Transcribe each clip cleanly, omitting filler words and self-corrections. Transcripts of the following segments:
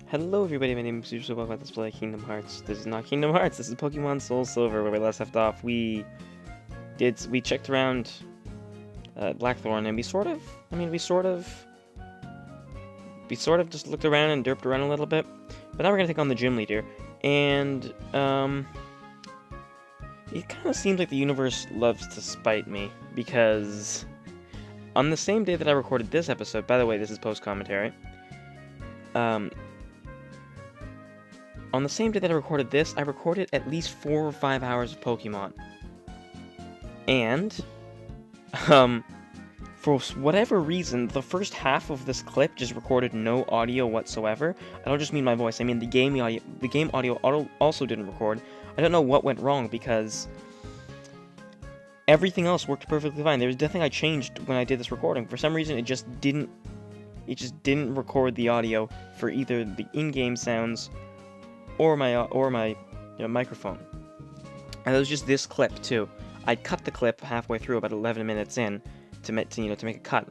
Hello everybody, my name is Superscrull. Welcome to Let's Play Kingdom Hearts. This is not Kingdom Hearts, this is Pokemon SoulSilver, where we last left off. We checked around Blackthorn, and we sort of just looked around and derped around a little bit. But now we're gonna take on the gym leader, and it kind of seems like the universe loves to spite me, because on the same day that I recorded this episode, by the way, this is post-commentary, on the same day that I recorded this, I recorded at least 4 or 5 hours of Pokemon. And, for whatever reason, the first half of this clip just recorded no audio whatsoever. I don't just mean my voice, I mean the game audio also didn't record. I don't know what went wrong, because everything else worked perfectly fine. There was nothing I changed when I did this recording. For some reason, it just didn't record the audio for either the in-game sounds or my microphone. And it was just this clip too. I cut the clip halfway through, about 11 minutes in, to make a cut.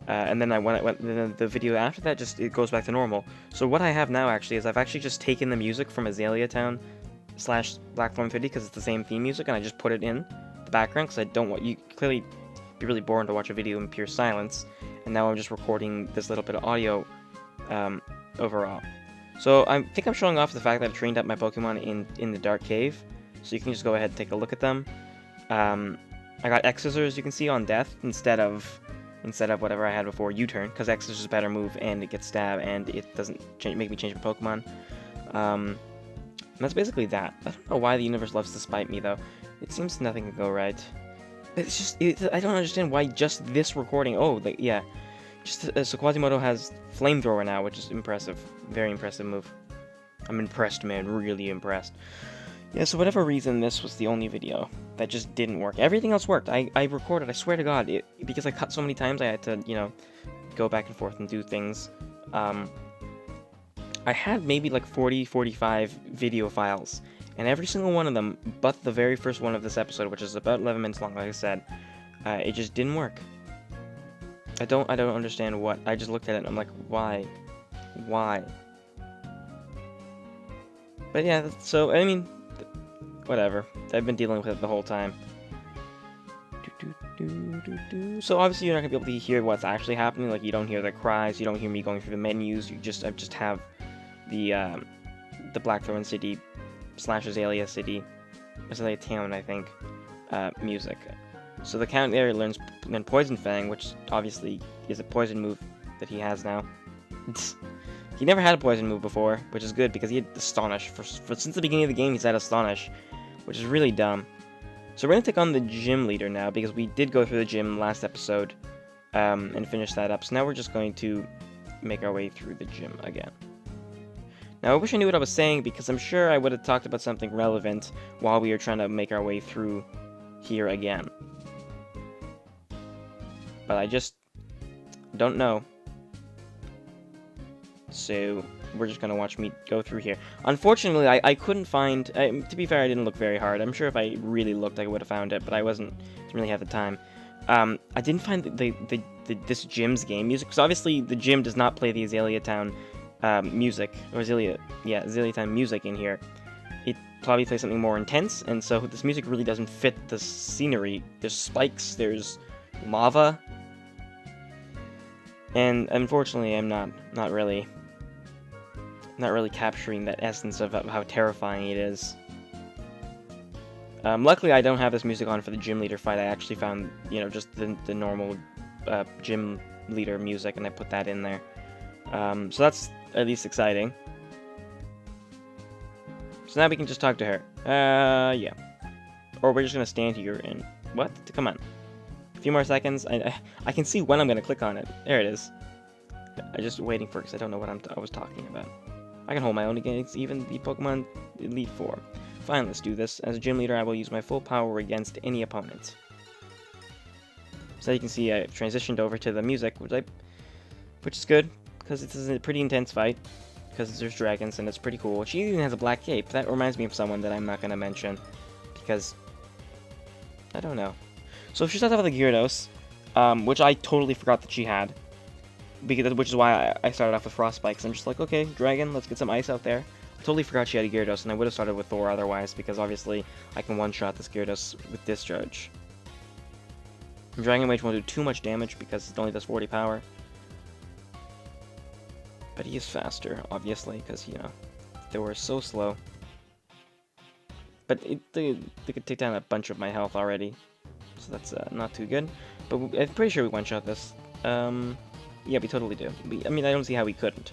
And then the video after that it goes back to normal. So what I have now actually is I've actually just taken the music from Azalea Town / Blackthorn City, because it's the same theme music, and I just put it in the background because I don't want you clearly be really boring to watch a video in pure silence. And now I'm just recording this little bit of audio overall. So I think I'm showing off the fact that I trained up my Pokemon in the Dark Cave, so you can just go ahead and take a look at them. I got X-Scissors, you can see, on Death instead of whatever I had before, U-Turn, because X-Scissors is a better move and it gets stab and it doesn't make me change my Pokemon. And that's basically that. I don't know why the universe loves to spite me though. It seems nothing can go right. It's just I don't understand why just this recording. Oh, yeah. So Quasimodo has Flamethrower now, which is impressive. Very impressive move. I'm impressed, man. Really impressed. Yeah, so whatever reason, this was the only video that just didn't work. Everything else worked. I recorded, I swear to God. Because I cut so many times, I had to, go back and forth and do things. I had maybe like 40, 45 video files. And every single one of them, but the very first one of this episode, which is about 11 minutes long, like I said, it just didn't work. I don't understand what. I just looked at it and I'm like, why? Why? But yeah, so, I mean, whatever. I've been dealing with it the whole time. So obviously you're not gonna be able to hear what's actually happening. Like, you don't hear the cries, you don't hear me going through the menus. I just have the Blackthorn City / Azalea Town, I think, music. So the count there learns Poison Fang, which obviously is a poison move that he has now. He never had a poison move before, which is good, because he had Astonish. Since the beginning of the game, he's had Astonish, which is really dumb. So we're going to take on the gym leader now, because we did go through the gym last episode, and finish that up. So now we're just going to make our way through the gym again. Now I wish I knew what I was saying, because I'm sure I would have talked about something relevant while we were trying to make our way through here again. But I just don't know. So we're just going to watch me go through here. Unfortunately, I couldn't find... to be fair, I didn't look very hard. I'm sure if I really looked, I would have found it, but I didn't really have the time. I didn't find this gym's game music, because obviously the gym does not play the Azalea Town music, or Azalea Town music in here. It probably plays something more intense, and so this music really doesn't fit the scenery. There's spikes, there's lava, and unfortunately I'm not really capturing that essence of how terrifying it is. Luckily I don't have this music on for the gym leader fight. I actually found, just the normal gym leader music, and I put that in there. So that's at least exciting. So now we can just talk to her. Yeah. Or we're just gonna stand here and... What? Come on. A few more seconds. I can see when I'm gonna click on it. There it is. I'm just waiting for it, because I don't know what I was talking about. I can hold my own against even the Pokemon Elite Four. Fine, let's do this. As a gym leader, I will use my full power against any opponent. So you can see I've transitioned over to the music, which is good, because it's a pretty intense fight, because there's dragons, and it's pretty cool. She even has a black cape. That reminds me of someone that I'm not going to mention, because I don't know. So she starts off with a Gyarados, which I totally forgot that she had. which is why I started off with Frostbite, because I'm just like, okay, Dragon, let's get some ice out there. I totally forgot she had a Gyarados, and I would have started with Thor otherwise, because obviously I can one-shot this Gyarados with Discharge. Dragon Rage won't do too much damage, because it only does 40 power. But he is faster, obviously, because, you know, Thor is so slow. But they could take down a bunch of my health already, so that's not too good. But I'm pretty sure we one-shot this. Yeah, we totally do. I mean, I don't see how we couldn't.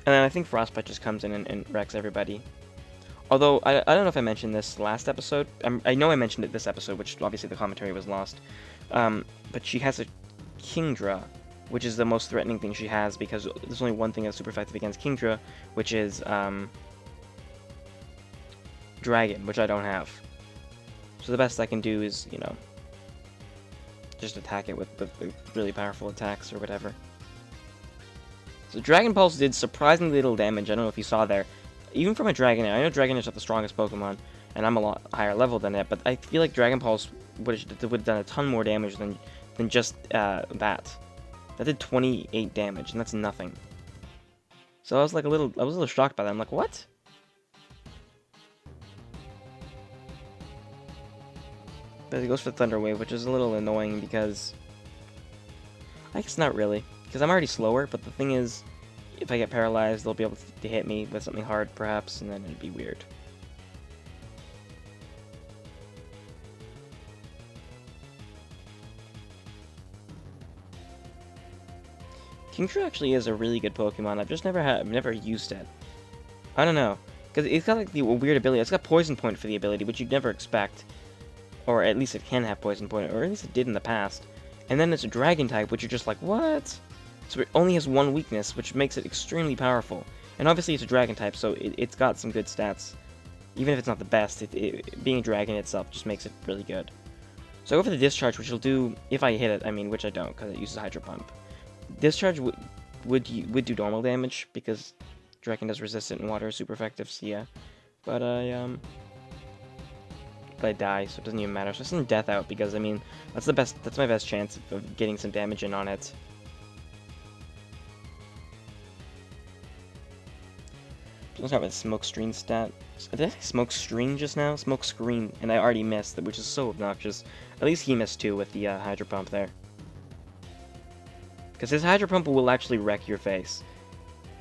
And then I think Frostbite just comes in and wrecks everybody. Although, I don't know if I mentioned this last episode. I know I mentioned it this episode, which obviously the commentary was lost. But she has a Kingdra, which is the most threatening thing she has, because there's only one thing that's super effective against Kingdra, which is Dragon, which I don't have. So the best I can do is, you know, just attack it with really powerful attacks or whatever. So Dragon Pulse did surprisingly little damage. I don't know if you saw there. Even from a Dragonair, I know Dragonair's not the strongest Pokemon, and I'm a lot higher level than it, but I feel like Dragon Pulse would have done a ton more damage than just that. That did 28 damage, and that's nothing. So I was a little shocked by that. I'm like, what? But it goes for Thunder Wave, which is a little annoying because I guess not really, because I'm already slower. But the thing is, if I get paralyzed, they'll be able to hit me with something hard, perhaps, and then it'd be weird. Kingdra actually is a really good Pokemon. I've never used it. I don't know, because it's got like the weird ability. It's got Poison Point for the ability, which you'd never expect, or at least it can have Poison Point, or at least it did in the past. And then it's a Dragon type, which you're just like, what? So it only has one weakness, which makes it extremely powerful. And obviously it's a Dragon type, so it's got some good stats. Even if it's not the best, being a Dragon itself just makes it really good. So I go for the Discharge, which will do, if I hit it, I mean, which I don't, because it uses Hydro Pump. Discharge would do normal damage, because Dragon does resistant and water is super effective, so yeah. But I die, so it doesn't even matter. So I send Death out, because, I mean, that's my best chance of getting some damage in on it. Let's start with Smoke Screen stat. Did I say Smoke Screen just now? Smoke Screen, and I already missed, which is so obnoxious. At least he missed too with the Hydro Pump there. Because his Hydro Pump will actually wreck your face.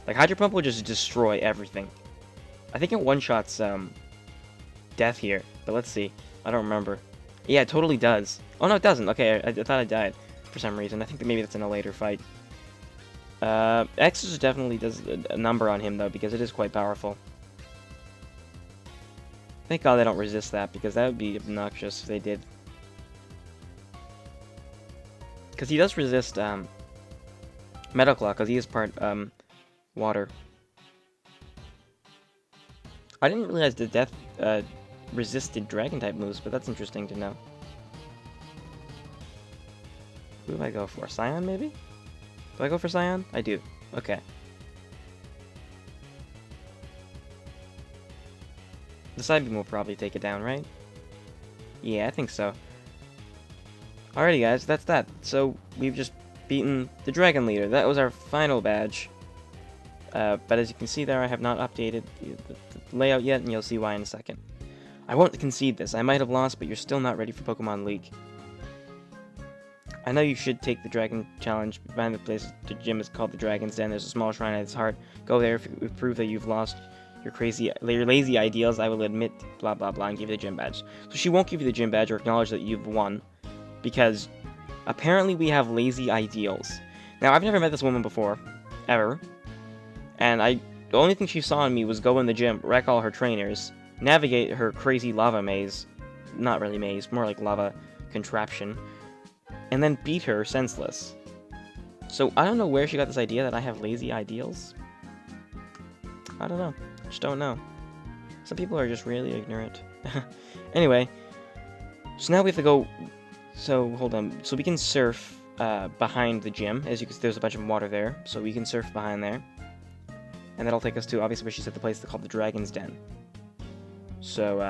Like, Hydro Pump will just destroy everything. I think it one-shots Death here, but let's see. I don't remember. Yeah, it totally does. Oh no, it doesn't. Okay, I thought I died for some reason. I think that maybe that's in a later fight. X just definitely does a number on him, though, because it is quite powerful. Thank God they don't resist that, because that would be obnoxious if they did. Because he does resist, Metal Claw, because he is part, water. I didn't realize that Death, resisted Dragon-type moves, but that's interesting to know. Who do I go for? Scion, maybe? Do I go for Scion? I do. Okay. The Psybeam will probably take it down, right? Yeah, I think so. Alrighty, guys, that's that. So, we've just beaten the Dragon Leader. That was our final badge. But as you can see there, I have not updated the layout yet, and you'll see why in a second. I won't concede this. I might have lost, but you're still not ready for Pokemon League. I know you should take the Dragon Challenge. Behind the place, the gym is called the Dragon's Den. There's a small shrine at its heart. Go there if you prove that you've lost your lazy ideals. I will admit, blah blah blah, and give you the gym badge. So she won't give you the gym badge or acknowledge that you've won, because apparently we have lazy ideals. Now, I've never met this woman before, ever, and the only thing she saw in me was go in the gym, wreck all her trainers, navigate her crazy lava maze, not really maze, more like lava contraption, and then beat her senseless. So I don't know where she got this idea that I have lazy ideals. I don't know. Just don't know. Some people are just really ignorant. Anyway, so now we have to go. So hold on. So we can surf behind the gym. As you can see, there's a bunch of water there, so we can surf behind there, and that'll take us to obviously where she said the place called the Dragon's Den. So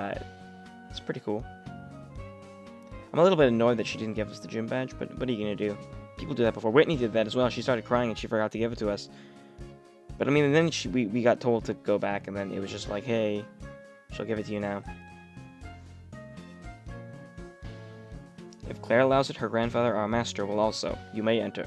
it's pretty cool. I'm a little bit annoyed that she didn't give us the gym badge, but what are you gonna do? People do that before. Whitney did that as well. She started crying and she forgot to give it to us. But I mean, and then we got told to go back, and then it was just like, hey, she'll give it to you now. If Claire allows it, her grandfather, our master, will also. You may enter.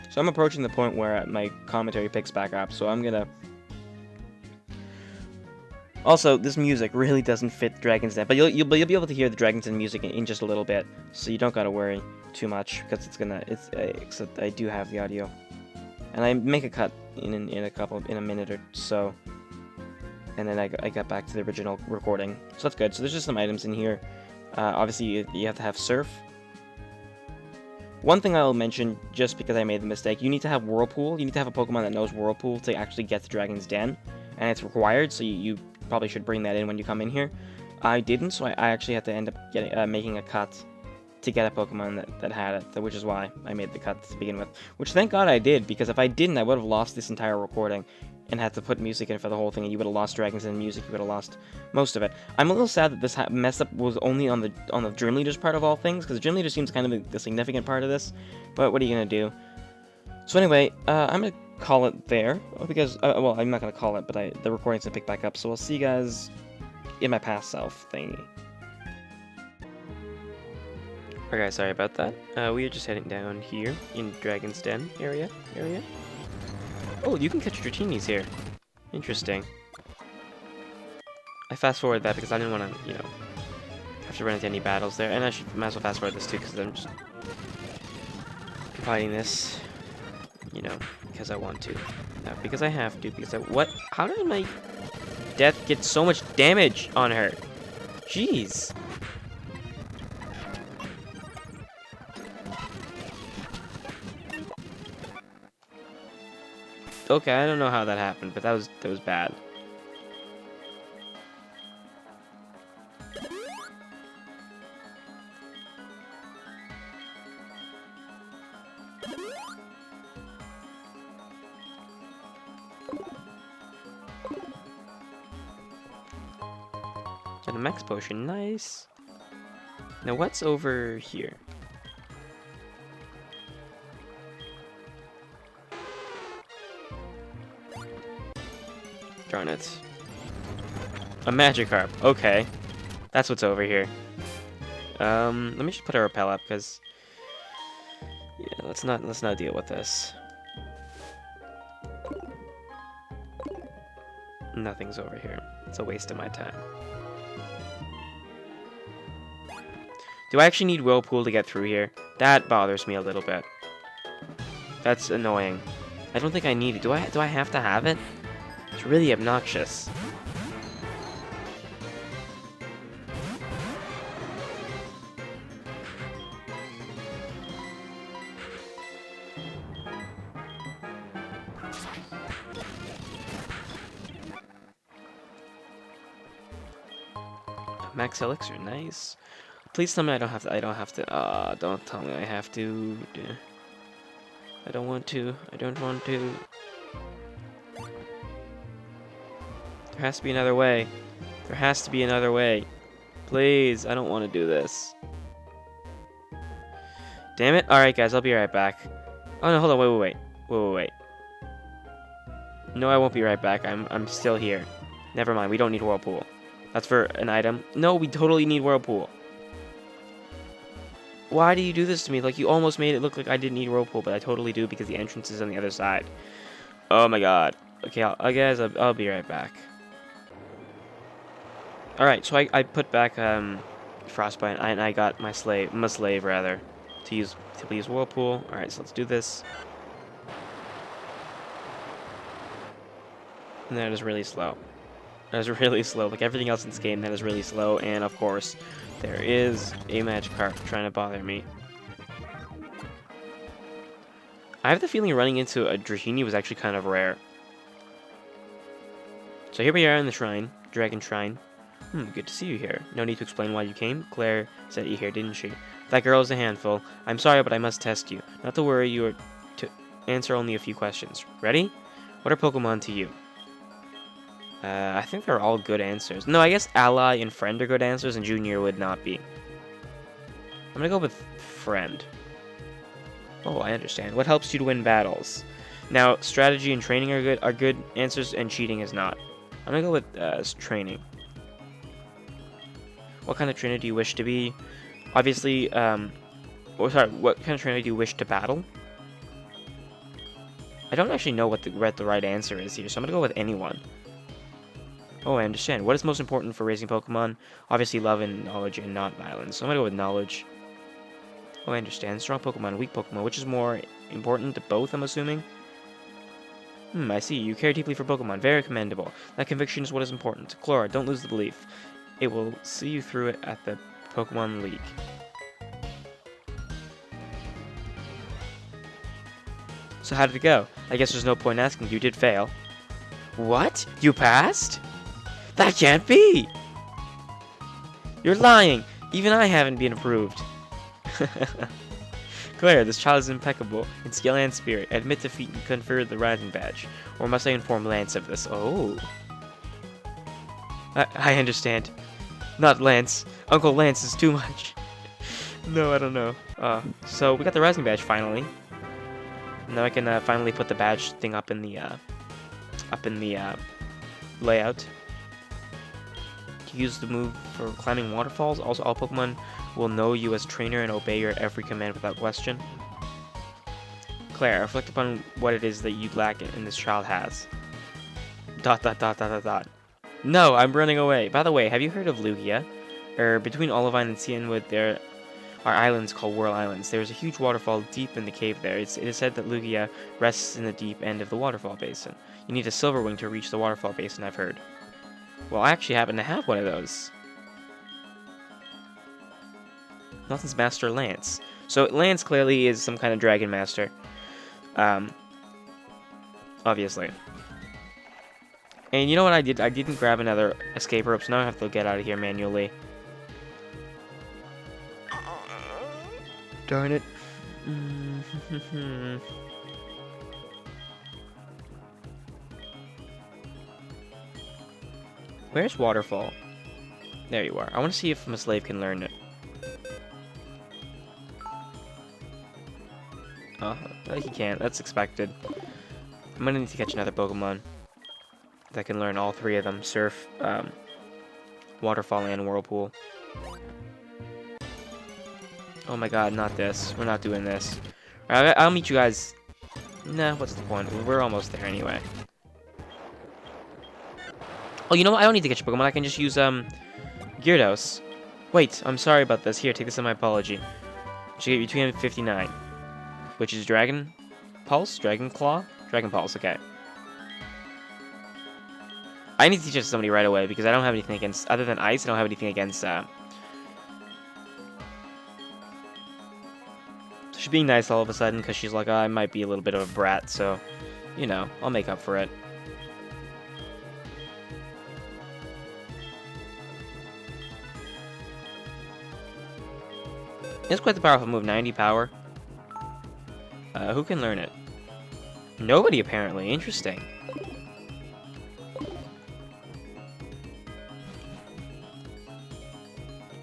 So I'm approaching the point where my commentary picks back up, so I'm gonna... Also, this music really doesn't fit Dragon's Den, but you'll be able to hear the Dragon's Den music in just a little bit, so you don't gotta worry too much, because except I do have the audio. And I make a cut in a minute or so, and then I got back to the original recording, so that's good. So there's just some items in here. Obviously, you have to have Surf. One thing I'll mention, just because I made the mistake, you need to have Whirlpool. You need to have a Pokemon that knows Whirlpool to actually get to Dragon's Den, and it's required, so you probably should bring that in when you come in here. I didn't, so I actually had to end up making a cut to get a Pokemon that had it, which is why I made the cut to begin with. Which, thank God I did, because if I didn't, I would have lost this entire recording and had to put music in for the whole thing, and you would have lost Dragon's Den music, you would have lost most of it. I'm a little sad that this mess up was only on the Gym Leaders part of all things, because the Gym Leader seems kind of the significant part of this, but what are you going to do? So anyway, I'm going to call it there, because, well, I'm not going to call it, but the recording's going to pick back up, so I'll see you guys in my past self thingy. Alright guys, sorry about that. We are just heading down here in Dragon's Den area. Oh, you can catch Dratinis here. Interesting. I fast forward that because I didn't want to, have to run into any battles there. And I might as well fast forward this too, because I'm just fighting this, because I want to. Not because I have to, because what? How did my death get so much damage on her? Jeez. Okay, I don't know how that happened, but that was bad. And a max potion, nice. Now what's over here? Darn it. A Magikarp. Okay. That's what's over here. Let me just put a repel up, because yeah, let's not deal with this. Nothing's over here. It's a waste of my time. Do I actually need Whirlpool to get through here? That bothers me a little bit. That's annoying. I don't think I need it. Do I have to have it? It's really obnoxious. Max Elixir, nice. Please tell me I don't have to, don't tell me I have to. I don't want to. There has to be another way. There has to be another way. Please, I don't want to do this. Damn it. Alright, guys, I'll be right back. Oh, no, hold on. Wait. No, I won't be right back. I'm still here. Never mind. We don't need Whirlpool. That's for an item. No, we totally need Whirlpool. Why do you do this to me? Like, you almost made it look like I didn't need Whirlpool, but I totally do because the entrance is on the other side. Oh, my God. Okay, guys, I'll be right back. Alright, so I put back Frostbite, and I got my slave to use Whirlpool. Alright, so let's do this. And that is really slow. Like everything else in this game, that is really slow. And of course, there is a Magikarp trying to bother me. I have the feeling running into a Dratini was actually kind of rare. So here we are in the shrine, Dragon Shrine. Good to see you here. No need to explain why you came. Claire said you here, didn't she? That girl is a handful. I'm sorry, but I must test you. Not to worry, you are to answer only a few questions. Ready? What are Pokemon to you? I think they're all good answers. No, I guess ally and friend are good answers, and junior would not be. I'm gonna go with friend. Oh, I understand. What helps you to win battles? Now, strategy and training are good answers, and cheating is not. I'm gonna go with training. What kind of trainer do you wish to be? Obviously, what kind of trainer do you wish to battle? I don't actually know what the right answer is here, so I'm gonna go with anyone. Oh, I understand. What is most important for raising Pokemon? Obviously, love and knowledge and not violence. So I'm gonna go with knowledge. Oh, I understand. Strong Pokemon, weak Pokemon. Which is more important to both, I'm assuming? I see. You care deeply for Pokemon. Very commendable. That conviction is what is important. Chlora, don't lose the belief. It will see you through it at the Pokemon League. So how did it go? I guess there's no point asking. You did fail. What? You passed? That can't be! You're lying! Even I haven't been approved. Claire, this child is impeccable in skill and spirit. Admit defeat and confer the Rising Badge. Or must I inform Lance of this? Oh. I understand. Not Lance. Uncle Lance is too much. No, I don't know. So we got the Rising Badge finally. Now I can finally put the badge thing up in the layout. To use the move for climbing waterfalls. Also, all Pokemon will know you as trainer and obey your every command without question. Claire, reflect upon what it is that you lack and this child has. ... No, I'm running away. By the way, have you heard of Lugia? Between Olivine and Cianwood, there are islands called Whirl Islands. There is a huge waterfall deep in the cave there. It is said that Lugia rests in the deep end of the waterfall basin. You need a silver wing to reach the waterfall basin, I've heard. Well, I actually happen to have one of those. Nothing's Master Lance. So Lance clearly is some kind of dragon master. Obviously. And you know what I did? I didn't grab another escape rope, so now I have to get out of here manually. Darn it. Where's Waterfall? There you are. I want to see if my slave can learn it. He can't. That's expected. I'm gonna need to catch another Pokemon that can learn all three of them. Surf, Waterfall, and Whirlpool. Oh my god, not this. We're not doing this. Alright, I'll meet you guys. Nah, what's the point? We're almost there anyway. Oh, you know what? I don't need to catch a Pokemon. I can just use, Gyarados. Wait, I'm sorry about this. Here, take this as my apology. Should get you 259. Which is Dragon Pulse? Dragon Claw? Dragon Pulse, okay. I need to teach it to somebody right away because I don't have anything against... Other than Ice, I don't have anything against, She's being nice all of a sudden because she's like, oh, I might be a little bit of a brat, so... You know, I'll make up for it. It's quite the powerful move, 90 power. Who can learn it? Nobody, apparently. Interesting.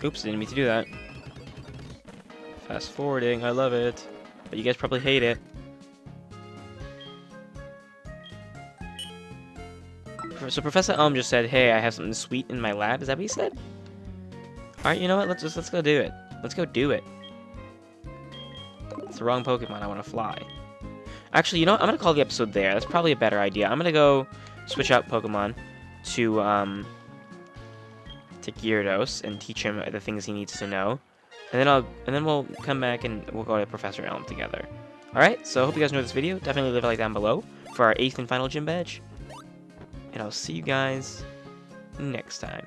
Oops, didn't mean to do that. Fast forwarding, I love it. But you guys probably hate it. So Professor just said, hey, I have something sweet in my lab. Is that what he said? Alright, you know what? Let's go do it. Let's go do it. It's the wrong Pokemon. I want to fly. Actually, you know what? I'm going to call the episode there. That's probably a better idea. I'm going to go switch out Pokemon to Gyarados and teach him the things he needs to know. And then we'll come back and we'll go to Professor Elm together. Alright, so I hope you guys enjoyed this video. Definitely leave a like down below for our 8th and final gym badge. And I'll see you guys next time.